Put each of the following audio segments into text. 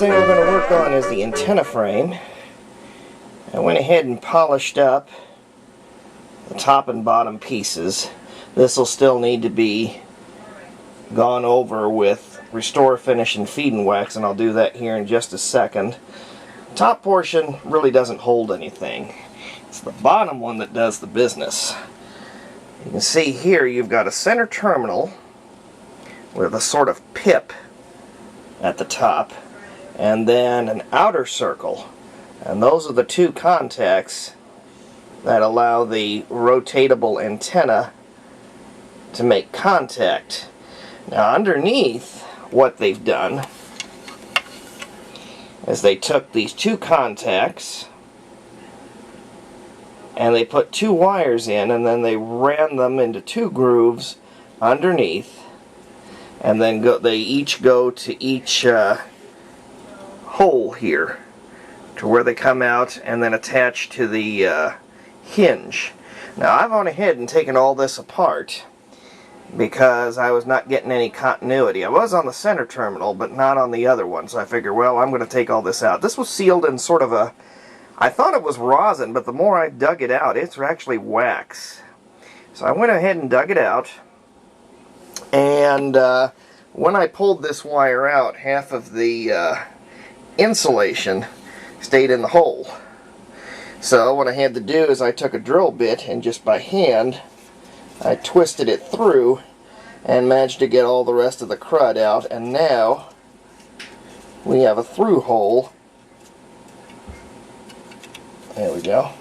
thing we're going to work on is the antenna frame. I went ahead and polished up the top and bottom pieces. This will still need to be gone over with restore finish and feed and wax, and I'll do that here in just a second. The top portion really doesn't hold anything. It's the bottom one that does the business. You can see here you've got a center terminal with a sort of pip at the top, and then an outer circle, and those are the two contacts that allow the rotatable antenna to make contact. Now underneath, what they've done is they took these two contacts and they put two wires in, and then they ran them into two grooves underneath, and then they each go to each hole here to where they come out and then attach to the hinge. Now I've gone ahead and taken all this apart because I was not getting any continuity. I was on the center terminal but not on the other one, so I figured, well, I'm going to take all this out. This was sealed in sort of a, I thought it was rosin, but the more I dug it out, it's actually wax. So I went ahead and dug it out, and when I pulled this wire out, half of the insulation stayed in the hole. So what I had to do is I took a drill bit and just by hand I twisted it through and managed to get all the rest of the crud out, and now we have a through hole. There we go.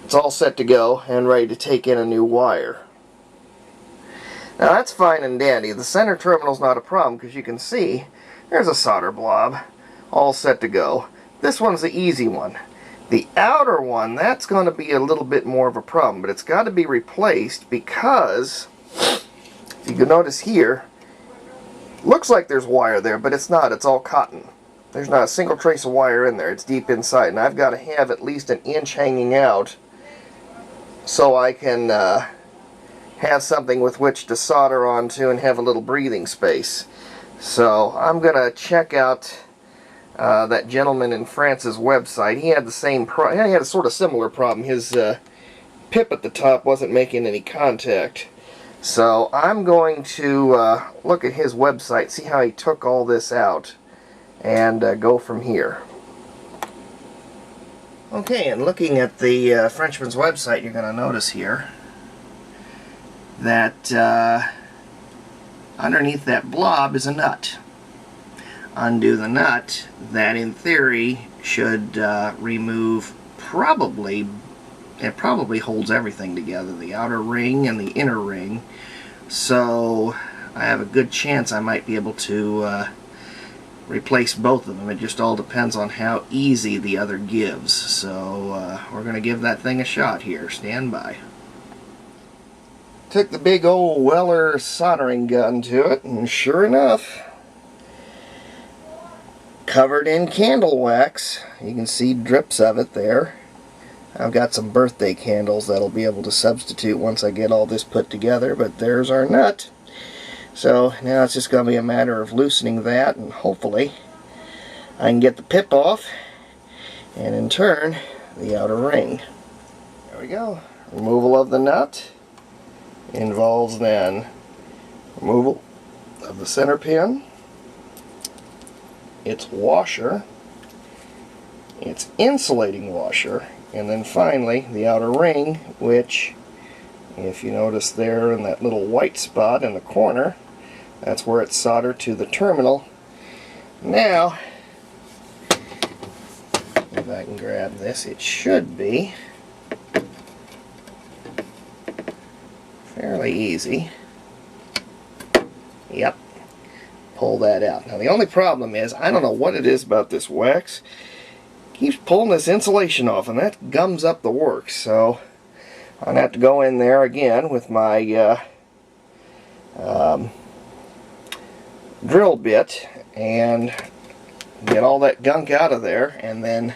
It's all set to go and ready to take in a new wire. Now that's fine and dandy. The center terminal's not a problem because you can see there's a solder blob all set to go. This one's the easy one. The outer one, that's going to be a little bit more of a problem, but it's got to be replaced because, if you can notice here, looks like there's wire there, but it's not. It's all cotton. There's not a single trace of wire in there. It's deep inside, and I've got to have at least an inch hanging out so I can have something with which to solder onto and have a little breathing space. So I'm going to check out that gentleman in France's website. He had the same he had a sort of similar problem. His pip at the top wasn't making any contact. So I'm going to look at his website, see how he took all this out, and go from here. Okay, and looking at the Frenchman's website, you're going to notice here that underneath that blob is a nut. Undo the nut. That in theory should remove it probably holds everything together, the outer ring and the inner ring, so I have a good chance I might be able to replace both of them. It just all depends on how easy the other gives, so we're going to give that thing a shot here. Stand by. Took the big old Weller soldering gun to it, and sure enough, covered in candle wax. You can see drips of it there. I've got some birthday candles that'll be able to substitute once I get all this put together, but there's our nut. So now it's just going to be a matter of loosening that, and hopefully I can get the pip off and in turn the outer ring. There we go. Removal of the nut involves then removal of the center pin, its washer, its insulating washer, and then finally the outer ring, which, if you notice there in that little white spot in the corner, that's where it's soldered to the terminal. Now, if I can grab this, it should be fairly easy. Yep. Pull that out. Now the only problem is, I don't know what it is about this wax. It keeps pulling this insulation off, and that gums up the works. So I'm going to have to go in there again with my drill bit and get all that gunk out of there, and then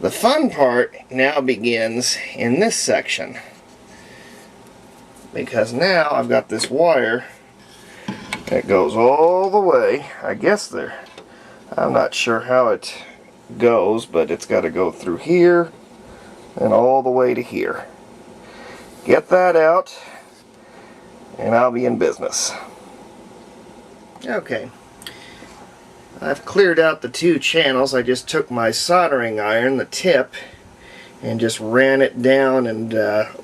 the fun part now begins in this section, because now I've got this wire that goes all the way, I guess there, I'm not sure how it goes, but it's got to go through here and all the way to here. Get that out, and I'll be in business. Okay. I've cleared out the 2 channels. I just took my soldering iron, the tip, and just ran it down and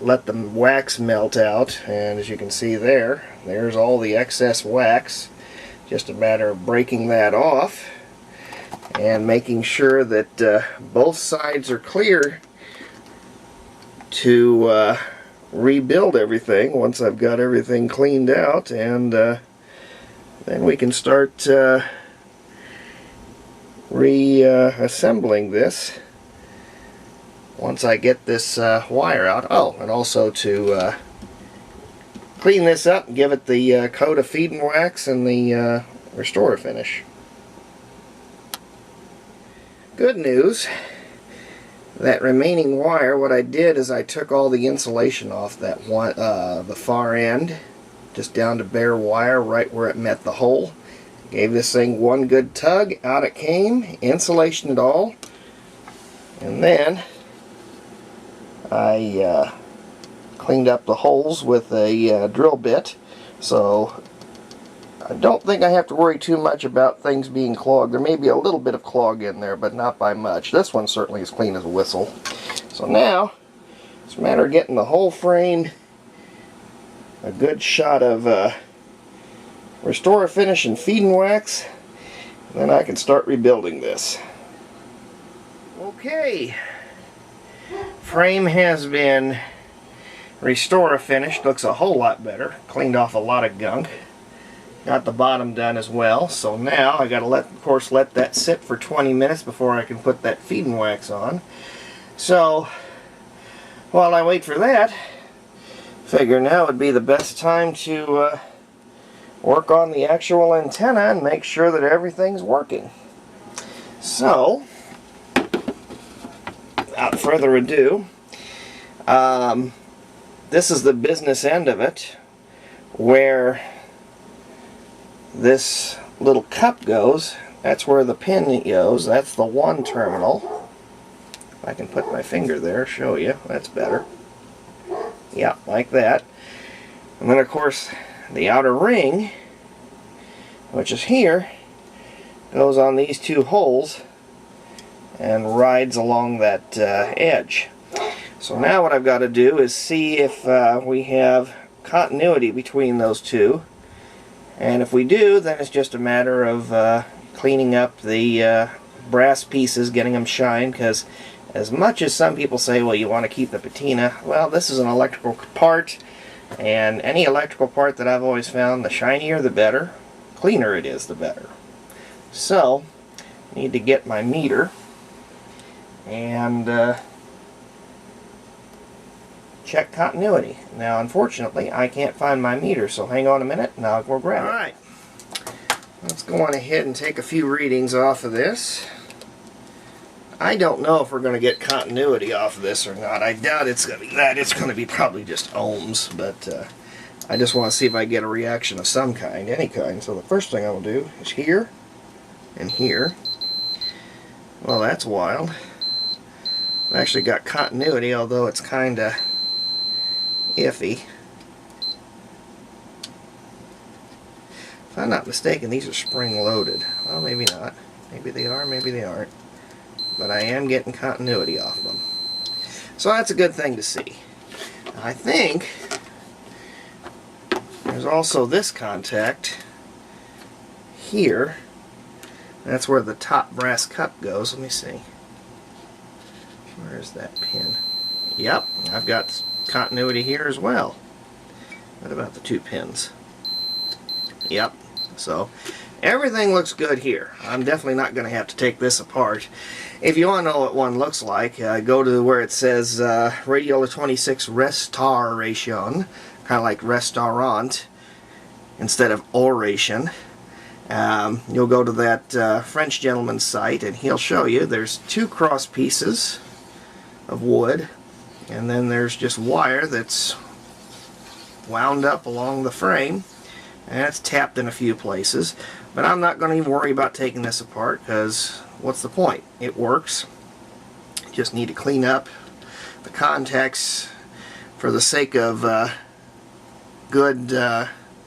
let the wax melt out. And as you can see there's all the excess wax. Just a matter of breaking that off and making sure that both sides are clear to rebuild everything once I've got everything cleaned out, and then we can start reassembling this once I get this wire out. Oh, and also to clean this up and give it the coat of feed and wax and the restorer finish. Good news, that remaining wire, what I did is I took all the insulation off that one, the far end, just down to bare wire right where it met the hole. Gave this thing one good tug, out it came, insulation it all, and then I cleaned up the holes with a drill bit, so I don't think I have to worry too much about things being clogged. There may be a little bit of clog in there, but not by much. This one certainly is clean as a whistle. So now, it's a matter of getting the whole frame a good shot of restorer finish and feed and wax, and then I can start rebuilding this. Okay, frame has been restorer finished. Looks a whole lot better. Cleaned off a lot of gunk. Got the bottom done as well. So now I got to of course let that sit for 20 minutes before I can put that feed and wax on. So while I wait for that, figure now would be the best time to work on the actual antenna and make sure that everything's working. So, without further ado, this is the business end of it, where this little cup goes. That's where the pin goes. That's the 1 terminal. If I can put my finger there, show you. That's better. Yeah, like that. And then of course the outer ring, which is here, goes on these 2 holes and rides along that edge. So now what I've got to do is see if we have continuity between those 2, and if we do, then it's just a matter of cleaning up the brass pieces, getting them shined, because as much as some people say, well, you want to keep the patina, well, this is an electrical part, and any electrical part that I've always found, the shinier the better, cleaner it is the better. So, I need to get my meter and check continuity. Now, unfortunately, I can't find my meter, so hang on a minute and I'll go grab it. Alright, let's go on ahead and take a few readings off of this. I don't know if we're going to get continuity off of this or not. I doubt it's going to be that. It's going to be probably just ohms, but I just want to see if I get a reaction of some kind, any kind. So the first thing I will do is here and here. Well, that's wild. I've actually got continuity, although it's kind of iffy. If I'm not mistaken, these are spring-loaded. Well, maybe not. Maybe they are, maybe they aren't. But I am getting continuity off them. So that's a good thing to see. I think there's also this contact here. That's where the top brass cup goes. Let me see. Where's that pin? Yep, I've got continuity here as well. What about the 2 pins? Yep, so everything looks good here. I'm definitely not going to have to take this apart. If you want to know what one looks like, go to where it says Radiola 26 Restoration, kind of like restaurant instead of oration. You'll go to that French gentleman's site and he'll show you there's 2 cross pieces of wood, and then there's just wire that's wound up along the frame, and it's tapped in a few places, but I'm not going to even worry about taking this apart because what's the point? It works. Just need to clean up the contacts for the sake of good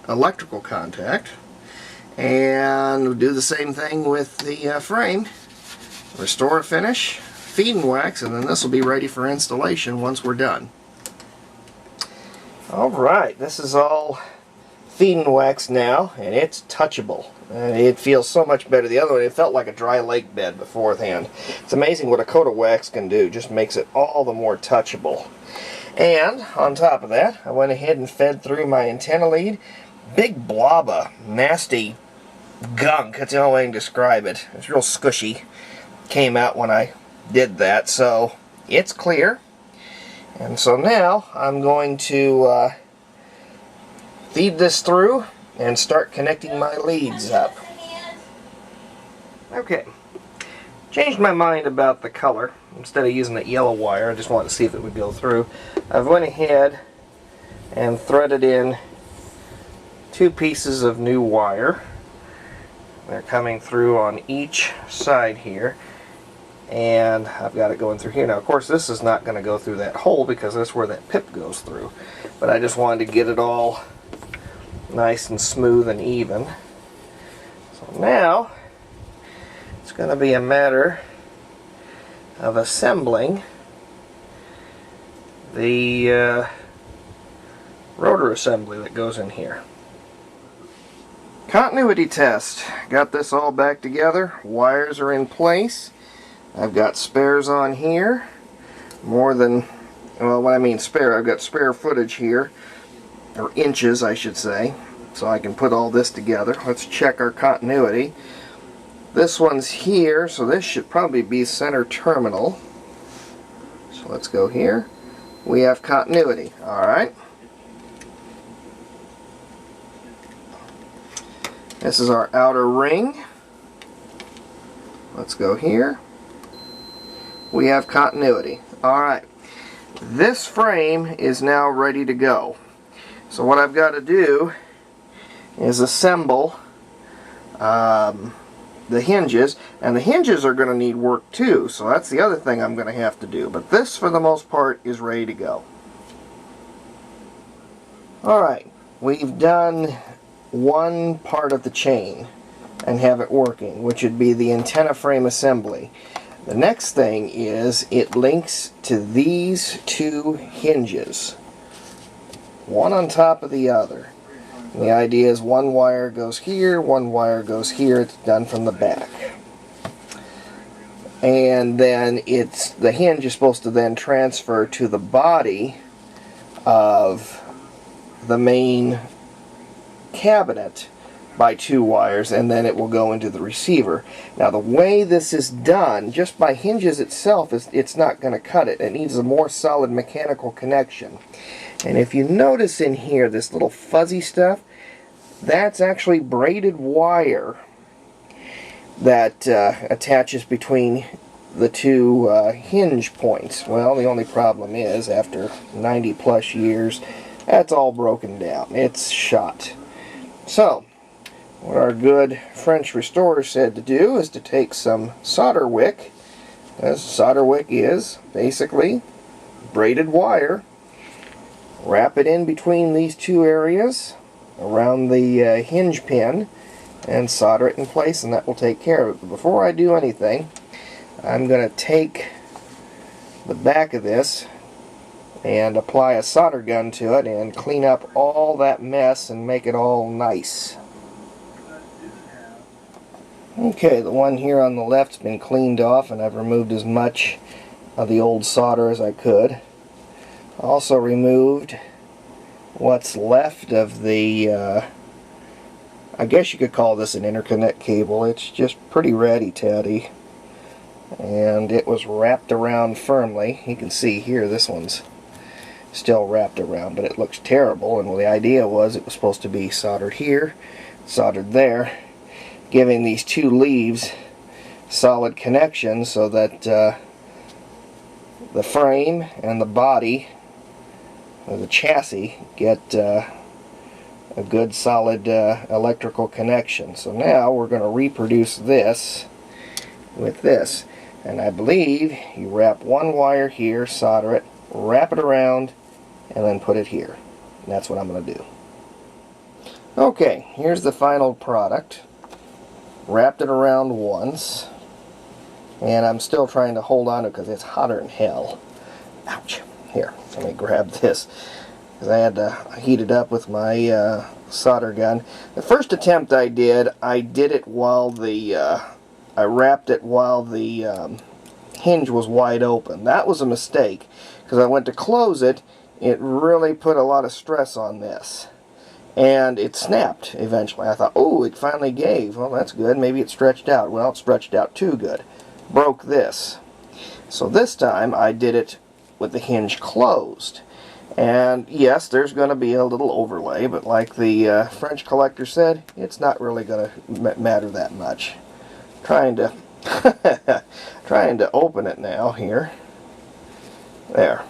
electrical contact, and we'll do the same thing with the frame. Restore finish, feed and wax, and then this will be ready for installation once we're done. Alright, this is all feed and wax now, and it's touchable. It feels so much better. The other one, it felt like a dry lake bed beforehand. It's amazing what a coat of wax can do. Just makes it all the more touchable. And on top of that, I went ahead and fed through my antenna lead. Big blob of nasty gunk. That's the only way I can describe it. It's real squishy. Came out when I did that, so it's clear. And so now I'm going to feed this through and start connecting my leads up. Okay, changed my mind about the color. Instead of using that yellow wire, I just wanted to see if it would go through. I've went ahead and threaded in 2 pieces of new wire. They're coming through on each side here, and I've got it going through here. Now of course this is not going to go through that hole because that's where that pip goes through, but I just wanted to get it all nice and smooth and even. So now it's going to be a matter of assembling the rotor assembly that goes in here. Continuity test. Got this all back together. Wires are in place. I've got spares on here. More than, well, what I mean spare, I've got spare footage here, or inches I should say, so I can put all this together. Let's check our continuity. This one's here, so this should probably be center terminal. So let's go here. We have continuity. Alright. This is our outer ring. Let's go here. We have continuity. Alright. This frame is now ready to go. So what I've got to do is assemble the hinges, and the hinges are going to need work too, so that's the other thing I'm going to have to do. But this, for the most part, is ready to go. Alright, we've done one part of the chain and have it working, which would be the antenna frame assembly. The next thing is it links to these 2 hinges, one on top of the other. And the idea is one wire goes here, one wire goes here. It's done from the back. And then the hinge is supposed to then transfer to the body of the main cabinet by 2 wires, and then it will go into the receiver. Now the way this is done, just by hinges itself, it's not going to cut it. It needs a more solid mechanical connection. And if you notice in here, this little fuzzy stuff, that's actually braided wire that attaches between the 2 hinge points. Well, the only problem is, after 90 plus years, that's all broken down. It's shot. So, what our good French restorer said to do is to take some solder wick, as solder wick is basically braided wire, wrap it in between these 2 areas around the hinge pin, and solder it in place, and that will take care of it. But before I do anything, I'm going to take the back of this and apply a solder gun to it and clean up all that mess and make it all nice. Okay, the one here on the left's been cleaned off, and I've removed as much of the old solder as I could. Also removed what's left of the, I guess you could call this an interconnect cable. It's just pretty ratty-tatty, and it was wrapped around firmly. You can see here, this one's still wrapped around, but it looks terrible, and the idea was it was supposed to be soldered here, soldered there, giving these 2 leaves solid connection so that the frame and the body, or the chassis, get a good solid electrical connection. So now we're going to reproduce this with this. And I believe you wrap one wire here, solder it, wrap it around, and then put it here. And that's what I'm going to do. Okay, here's the final product. Wrapped it around once. And I'm still trying to hold on to it because it's hotter than hell. Ouch. Here, let me grab this. Because I had to heat it up with my solder gun. The first attempt I did it while the... I wrapped it while the hinge was wide open. That was a mistake, because I went to close it. It really put a lot of stress on this. And it snapped eventually. I thought, oh, it finally gave. Well, that's good. Maybe it stretched out. Well, it stretched out too good. Broke this. So this time I did it with the hinge closed. And yes, there's going to be a little overlay, but like the French collector said, it's not really going to matter that much. Trying to open it now here. There.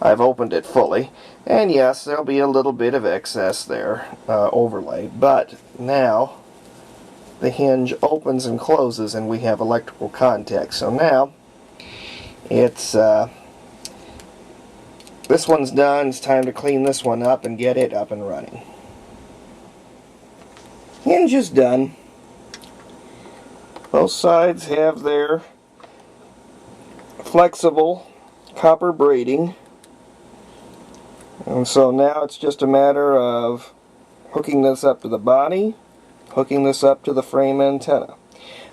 I've opened it fully. And yes, there'll be a little bit of excess there, overlay. But now the hinge opens and closes and we have electrical contact. So now it's this one's done. It's time to clean this one up and get it up and running. Hinge is done. Both sides have their flexible copper braiding. And so now it's just a matter of hooking this up to the body, hooking this up to the frame antenna.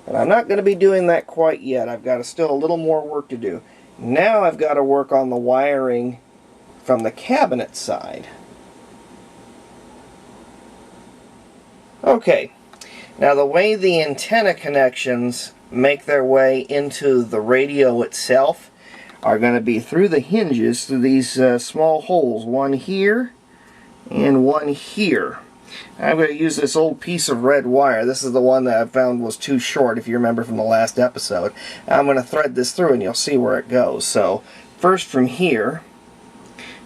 And I'm not going to be doing that quite yet. I've got still a little more work to do. Now I've got to work on the wiring from the cabinet side. Okay. Now the way the antenna connections make their way into the radio itself are going to be through the hinges, through these small holes, one here and one here. I'm going to use this old piece of red wire. This is the one that I found was too short, if you remember from the last episode. I'm going to thread this through and you'll see where it goes. So first from here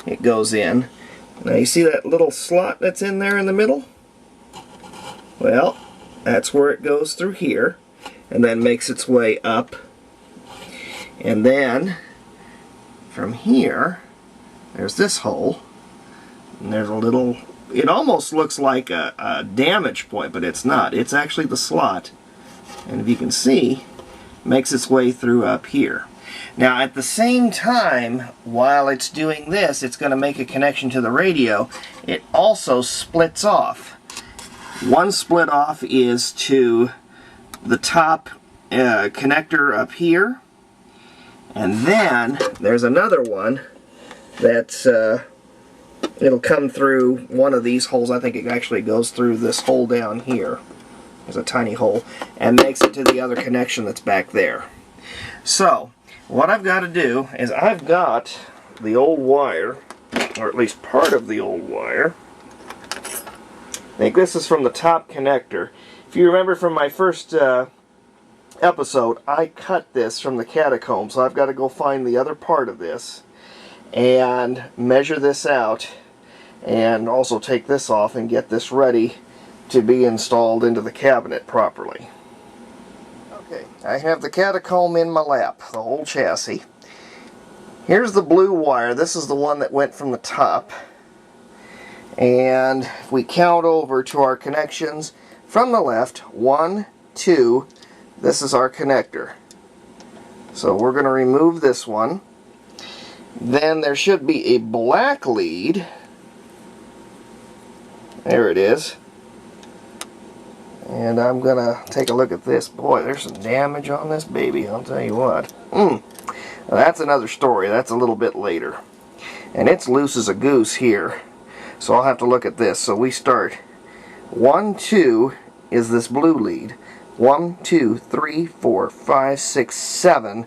it goes in. Now you see that little slot that's in there in the middle? Well, that's where it goes through here and then makes its way up. And then from here there's this hole, and there's a little, it almost looks like a damage point, but it's not. It's actually the slot, and if you can see, makes its way through up here. Now at the same time, while it's doing this, it's going to make a connection to the radio. It also splits off. One split off is to the top connector up here, and then there's another one that's it'll come through one of these holes. I think it actually goes through this hole down here. There's a tiny hole, and makes it to the other connection that's back there. So what I've got to do is I've got the old wire, or at least part of the old wire. I think this is from the top connector. If you remember from my first episode, I cut this from the catacomb, so I've got to go find the other part of this and measure this out, and also take this off and get this ready to be installed into the cabinet properly. Okay, I have the catacomb in my lap, the whole chassis. Here's the blue wire. This is the one that went from the top. And if we count over to our connections from the left, 1, 2, this is our connector. So we're going to remove this one. Then there should be a black lead. There it is. And I'm going to take a look at this. Boy, there's some damage on this baby, I'll tell you what. Now, that's another story. That's a little bit later. And it's loose as a goose here. So I'll have to look at this. So we start. 1, 2 is this blue lead. 1, 2, 3, 4, 5, 6, 7.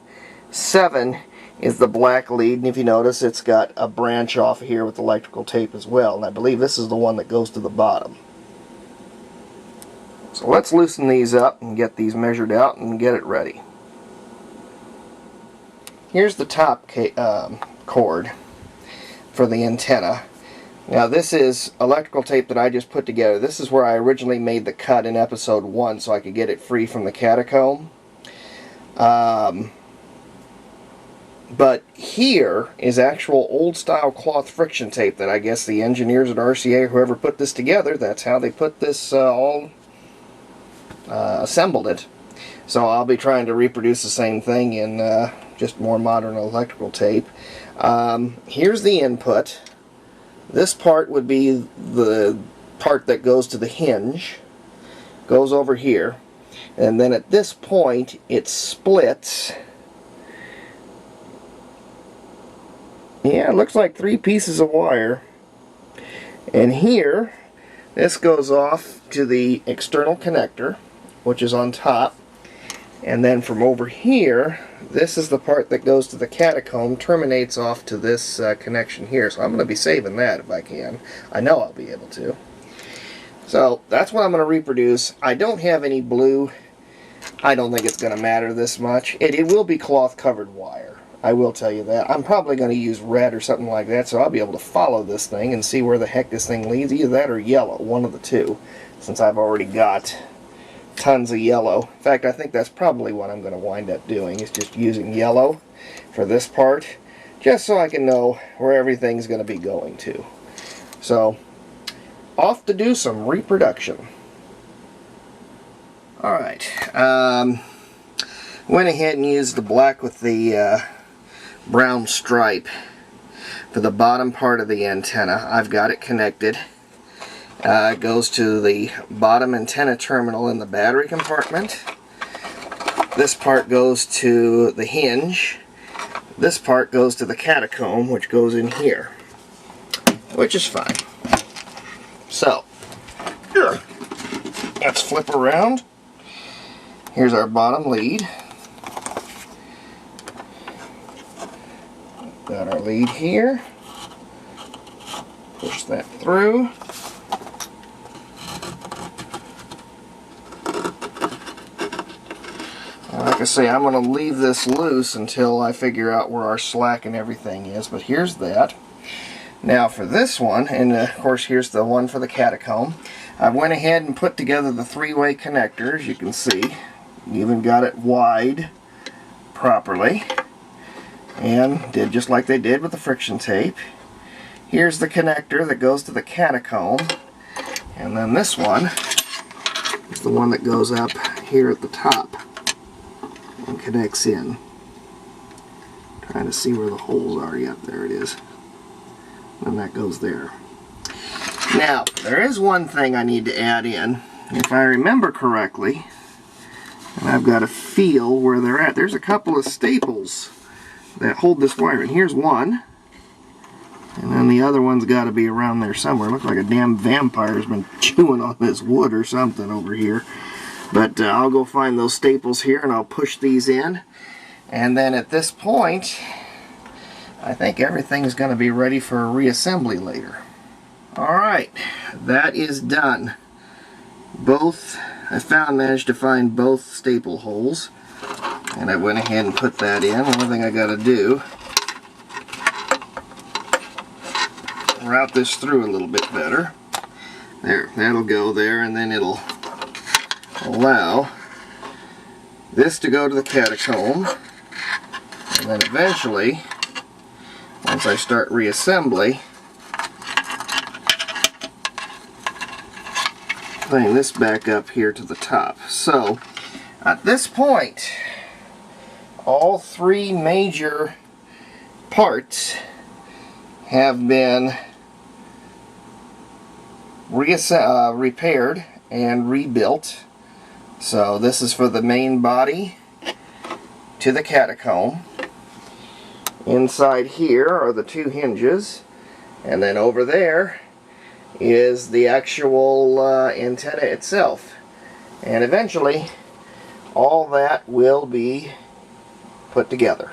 7 is the black lead. And if you notice, it's got a branch off here with electrical tape as well. And I believe this is the one that goes to the bottom. So let's loosen these up and get these measured out and get it ready. Here's the top cord for the antenna. Now this is electrical tape that I just put together. This is where I originally made the cut in episode 1 so I could get it free from the catacomb. But here is actual old style cloth friction tape that I guess the engineers at RCA, whoever put this together, that's how they put this all assembled it. So I'll be trying to reproduce the same thing in just more modern electrical tape. Here's the input. This part would be the part that goes to the hinge. Goes over here. And then at this point it splits. Yeah, it looks like 3 pieces of wire. And here, this goes off to the external connector, which is on top. And then from over here, this is the part that goes to the catacomb, terminates off to this connection here. So I'm going to be saving that if I can. I know I'll be able to. So that's what I'm going to reproduce. I don't have any blue. I don't think it's going to matter this much. It will be cloth covered wire. I will tell you that. I'm probably going to use red or something like that, so I'll be able to follow this thing and see where the heck this thing leads. Either that or yellow, one of the two, since I've already got tons of yellow. In fact, I think that's probably what I'm going to wind up doing, is just using yellow for this part, just so I can know where everything's going to be going to. So, off to do some reproduction. Alright, went ahead and used the black with the brown stripe for the bottom part of the antenna. I've got it connected. It goes to the bottom antenna terminal in the battery compartment. This part goes to the hinge. This part goes to the catacomb, which goes in here, which is fine. So, let's flip around. Here's our bottom lead. Got our lead here. Push that through. Like I say, I'm going to leave this loose until I figure out where our slack and everything is, but here's that. Now for this one, and of course here's the one for the catacomb, I went ahead and put together the 3-way connector, as you can see. Even got it wide properly. And did just like they did with the friction tape. Here's the connector that goes to the catacomb, and then this one is the one that goes up here at the top and connects in. Trying to see where the holes are. Yep, there it is. And that goes there. Now, there is one thing I need to add in. If I remember correctly, and I've got to feel where they're at, there's a couple of staples that hold this wire, and here's one, and then the other one's got to be around there somewhere. Looks like a damn vampire's been chewing on this wood or something over here. But I'll go find those staples here and I'll push these in, and then at this point I think everything's going to be ready for a reassembly later. Alright, that is done. I managed to find both staple holes. And I went ahead and put that in. One thing I got to do, route this through a little bit better. There, that'll go there, and then it'll allow this to go to the catacomb. And then eventually, once I start reassembly, putting this back up here to the top. So, at this point, all 3 major parts have been repaired and rebuilt. So this is for the main body to the catacomb. Inside here are the 2 hinges, and then over there is the actual antenna itself. And eventually all that will be put together.